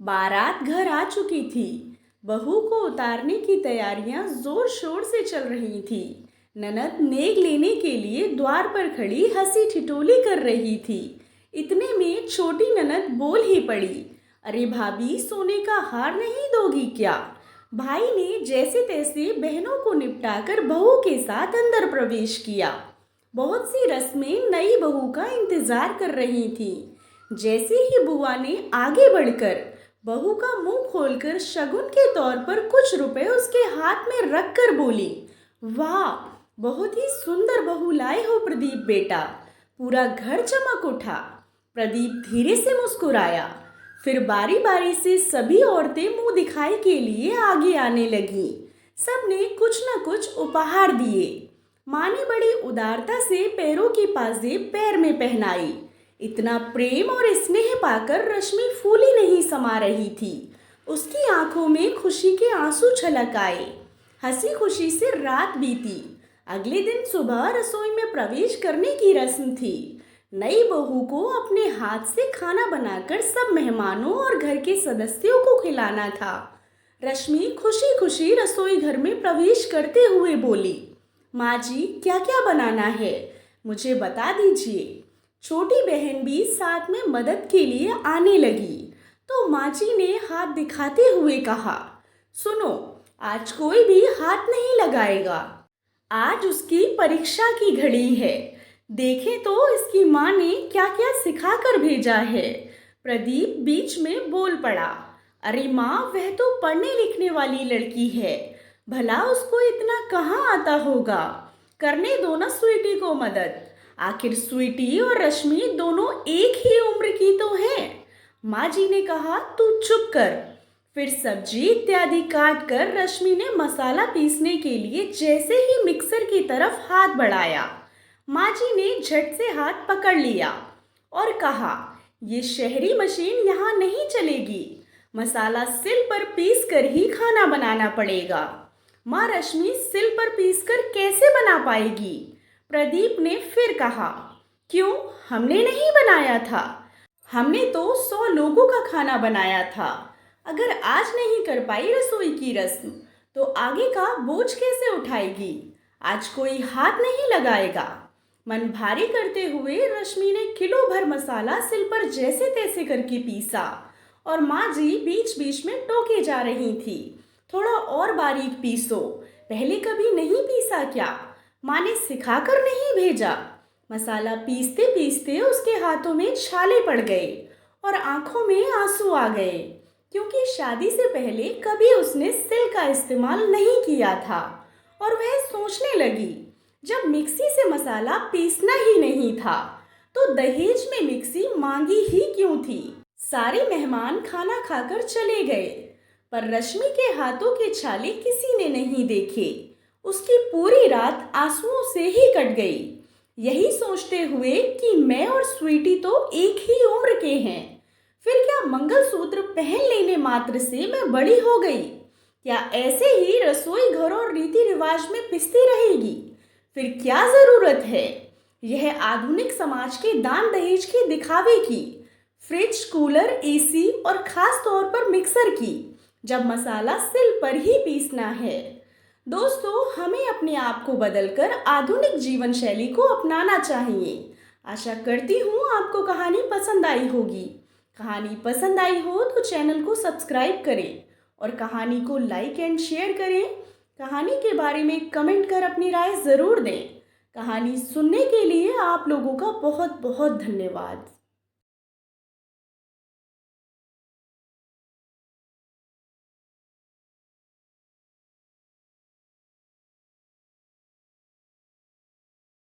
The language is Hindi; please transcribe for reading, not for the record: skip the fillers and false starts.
बारात घर आ चुकी थी। बहू को उतारने की तैयारियां जोर शोर से चल रही थी। ननद नेग लेने के लिए द्वार पर खड़ी हंसी ठिठोली कर रही थी। इतने में छोटी ननद बोल ही पड़ी, अरे भाभी, सोने का हार नहीं दोगी क्या? भाई ने जैसे तैसे बहनों को निपटाकर बहू के साथ अंदर प्रवेश किया। बहुत सी रस्में नई बहू का इंतजार कर रही थीं। जैसे ही बुआ ने आगे बढ़कर बहू का मुंह खोलकर शगुन के तौर पर कुछ रुपए उसके हाथ में रखकर बोली, वाह, बहुत ही सुंदर बहू लाए हो प्रदीप बेटा। पूरा घर चमक उठा। प्रदीप धीरे से मुस्कुराया। फिर बारी बारी से सभी औरतें मुंह दिखाई के लिए आगे आने लगीं। सबने कुछ न कुछ उपहार दिए। माँ ने बड़ी उदारता से पैरों की पाजेब पैर में पहनाई। इतना प्रेम और स्नेह पाकर रश्मि फूली नहीं समा रही थी। उसकी आंखों में खुशी के आंसू छलक आए। हंसी खुशी से रात बीती। अगले दिन सुबह रसोई में प्रवेश करने की रस्म थी। नई बहू को अपने हाथ से खाना बनाकर सब मेहमानों और घर के सदस्यों को खिलाना था। रश्मि खुशी खुशी रसोई घर में प्रवेश करते हुए बोली, माँ जी, क्या क्या बनाना है, मुझे बता दीजिए। छोटी बहन भी साथ में मदद के लिए आने लगी तो माँ जी ने हाथ दिखाते हुए कहा, सुनो, आज कोई भी हाथ नहीं लगाएगा। आज उसकी परीक्षा की घड़ी है। देखें तो इसकी माँ ने क्या क्या सिखा कर भेजा है। प्रदीप बीच में बोल पड़ा, अरे माँ, वह तो पढ़ने लिखने वाली लड़की है, भला उसको इतना कहाँ आता होगा। करने दो ना स्वीटी को मदद। आखिर स्वीटी और रश्मि दोनों एक ही उम्र की तो हैं। माँ जी ने कहा, तू चुप कर। फिर सब्जी इत्यादि काट कर रश्मि ने मसाला पीसने के लिए जैसे ही मिक्सर की तरफ हाथ बढ़ाया, माँ जी ने झट से हाथ पकड़ लिया और कहा, ये शहरी मशीन यहाँ नहीं चलेगी, मसाला सिल पर पीस कर ही खाना बनाना पड़ेगा। माँ, रश्मि सिल पर पीस कर कैसे बना पाएगी? प्रदीप ने फिर कहा, क्यों, हमने नहीं बनाया था? हमने तो 100 लोगों का खाना बनाया था। अगर आज नहीं कर पाई रसोई की रस्म तो आगे का बोझ कैसे उठाएगी? आज कोई हाथ नहीं लगाएगा। मन भारी करते हुए रश्मि ने किलो भर मसाला सिल पर जैसे तैसे करके पीसा और माँ जी बीच बीच में टोके जा रही थी, थोड़ा और बारीक पीसो, पहले कभी नहीं पीसा क्या? माँ ने सिखा कर नहीं भेजा। मसाला पीसते पीसते उसके हाथों में छाले पड़ गए और आंखों में आंसू आ गए, क्योंकि शादी से पहले कभी उसने सिल का इस्तेमाल नहीं किया था। और वह सोचने लगी, जब मिक्सी से मसाला पीसना ही नहीं था तो दहेज में मिक्सी मांगी ही क्यों थी? सारे मेहमान खाना खाकर चले गए, पर रश्मि के हाथों के छाले किसी ने नहीं देखे। उसकी पूरी रात आंसुओं से ही कट गई, यही सोचते हुए कि मैं और स्वीटी तो एक ही उम्र के हैं। फिर क्या मंगलसूत्र पहन लेने मात्र से मैं बड़ी हो गई? क्या ऐसे ही रसोई घर और रीति रिवाज में पिसती रहेगी? फिर क्या जरूरत है यह आधुनिक समाज के दान दहेज के दिखावे की, फ्रिज, कूलर, एसी और खास तौर पर मिक्सर की, जब मसाला सिल पर ही पीसना है? दोस्तों, हमें अपने आप को बदलकर आधुनिक जीवन शैली को अपनाना चाहिए। आशा करती हूँ आपको कहानी पसंद आई होगी। कहानी पसंद आई हो तो चैनल को सब्सक्राइब करें और कहानी को लाइक एंड शेयर करें। कहानी के बारे में कमेंट कर अपनी राय ज़रूर दें। कहानी सुनने के लिए आप लोगों का बहुत बहुत धन्यवाद।